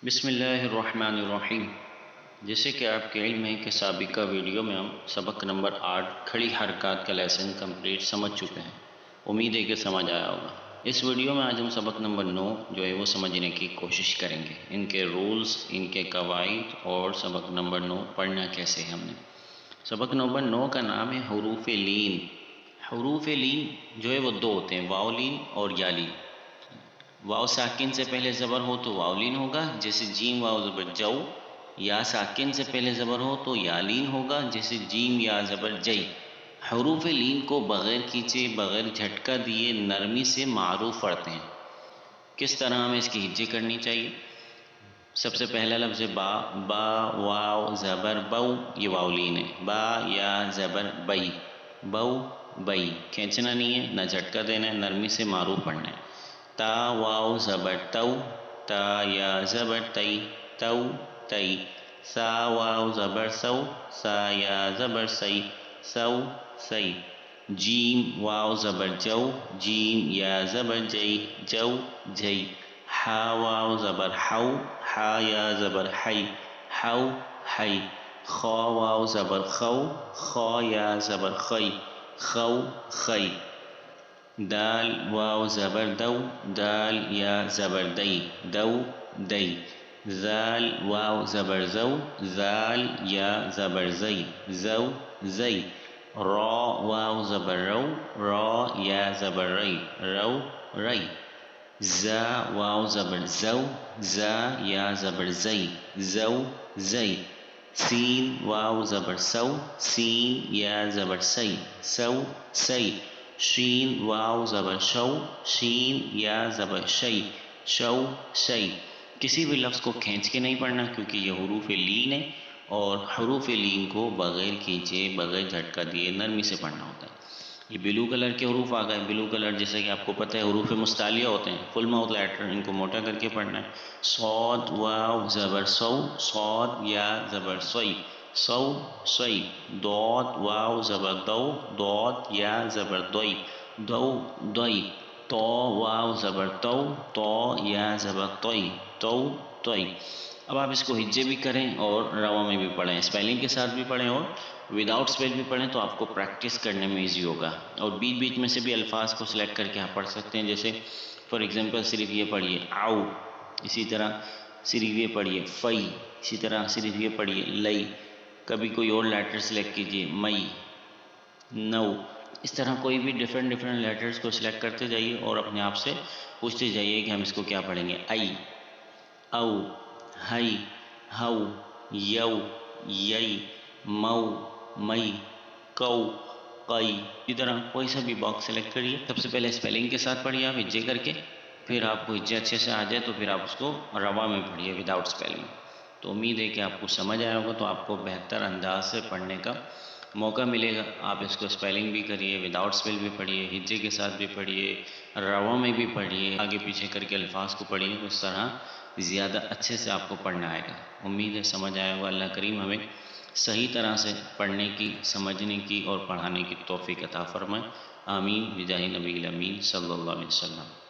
بسم اللہ الرحمن الرحیم۔ جیسے کہ آپ کے علم ہے کہ سابقہ ویڈیو میں ہم سبق نمبر 8 کھڑی حرکات کا لیسن کمپلیٹ سمجھ چکے ہیں۔ امید ہے کہ سمجھ آیا ہوگا۔ اس ویڈیو میں آج ہم سبق نمبر 9 جو ہے وہ سمجھنے کی کوشش کریں گے، ان کے رولز، ان کے قواعد اور سبق نمبر 9 پڑھنا کیسے ہے ہم نے۔ سبق نمبر 9 کا نام ہے حروف لین۔ حروف لین جو ہے وہ دو ہوتے ہیں، واو لین اور یا لین۔ واو ساکن سے پہلے زبر ہو تو واو لین ہوگا، جیسے جیم واو زبر جو۔ یا ساکن سے پہلے زبر ہو تو یا لین ہوگا، جیسے جیم یا زبر جئی۔ حروف لین کو بغیر کھینچے، بغیر جھٹکا دیے نرمی سے معروف پڑھتے ہیں۔ کس طرح ہمیں اس کی ہجے کرنی چاہیے؟ سب سے پہلا لفظ با، با واو زبر بو، یہ واو لین ہے۔ با یا زبر بئی، بو بئی، کھینچنا نہیں ہے، نہ جھٹکا دینا ہے، نرمی سے معروف پڑھنا ہے۔ تا واو زبر تو، تا یا زبر تئی، تو تئی۔ سا واو زبر سو، سا یا زبر سی، سو سی۔ جیم واو زبر جو، جیم یا زبر جئی، جو جئی۔ ہا واو زبر حو، ہا یا زبر حی، حو حی۔ خا واو زبر خو، خا یا زبر خی، خو خی۔ دال واو زبر دو، دال یا زبر دئی، دو دئی۔ زال واو زبر زو، زال یا زبر زئی، زو زئی۔ را واو زبر رو، را یا زبر رئی، رو رئی۔ زا واو زبر زو، زا یا زبر زئی، زو زئی۔ سین واو زبر سو، سین یا زبر سی، سو سی۔ شین واو زبر شو، شین یا زبر شئی، شو شئی۔ کسی بھی لفظ کو کھینچ کے نہیں پڑھنا کیونکہ یہ حروف لین ہے، اور حروف لین کو بغیر کھینچے، بغیر جھٹکا دیے نرمی سے پڑھنا ہوتا ہے۔ یہ بلو کلر کے حروف آ گئے۔ بلو کلر جیسے کہ آپ کو پتہ ہے حروف مستعلیہ ہوتے ہیں، فل ماؤتھ لیٹر، ان کو موٹا کر کے پڑھنا ہے۔ صاد واو زبر سو، صاد یا زبر سوئی، سو سوئی۔ ضاد واو زبر دو، ضاد یا زبر دوئی، دو دوئی۔ تو واو زبر تو، تو یا زبر توئی، تو توئی۔ اب آپ اس کو ہجے بھی کریں اور روا میں بھی پڑھیں، اسپیلنگ کے ساتھ بھی پڑھیں اور وداؤٹ اسپیل بھی پڑھیں، تو آپ کو پریکٹس کرنے میں ایزی ہوگا۔ اور بیچ بیچ میں سے بھی الفاظ کو سلیکٹ کر کے آپ پڑھ سکتے ہیں، جیسے فار ایگزامپل صرف یہ پڑھیے آؤ، اسی طرح صرف یہ پڑھیے فئی، اسی طرح صرف یہ پڑھیے لئی۔ کبھی کوئی اور لیٹر سلیکٹ کیجیے، مئی، نو۔ اس طرح کوئی بھی ڈفرینٹ لیٹرز کو سلیکٹ کرتے جائیے اور اپنے آپ سے پوچھتے جائیے کہ ہم اس کو کیا پڑھیں گے۔ آئی، او، ہئی، ہو، یو، یئی، مو، مئی، کو، قئی۔ اسی طرح کوئی سا بھی باکس سلیکٹ کریے۔ سب سے پہلے اسپیلنگ کے ساتھ پڑھیے آپ ہجے کر کے، پھر آپ کو ہجے اچھے سے آ جائے تو پھر آپ اس کو روا میں پڑھیے وداؤٹ اسپیلنگ۔ تو امید ہے کہ آپ کو سمجھ آیا ہوگا، تو آپ کو بہتر انداز سے پڑھنے کا موقع ملے گا۔ آپ اس کو اسپیلنگ بھی کریے، وداؤٹ اسپیل بھی پڑھیے، ہجے کے ساتھ بھی پڑھیے، روا میں بھی پڑھیے، آگے پیچھے کر کے الفاظ کو پڑھیے، تو اس طرح زیادہ اچھے سے آپ کو پڑھنا آئے گا۔ امید ہے سمجھ آیا ہوگا۔ اللہ کریم ہمیں صحیح طرح سے پڑھنے کی، سمجھنے کی اور پڑھانے کی توفیق عطا فرمائے۔ آمین بجاہ نبی الامین صلی اللہ علیہ وسلم۔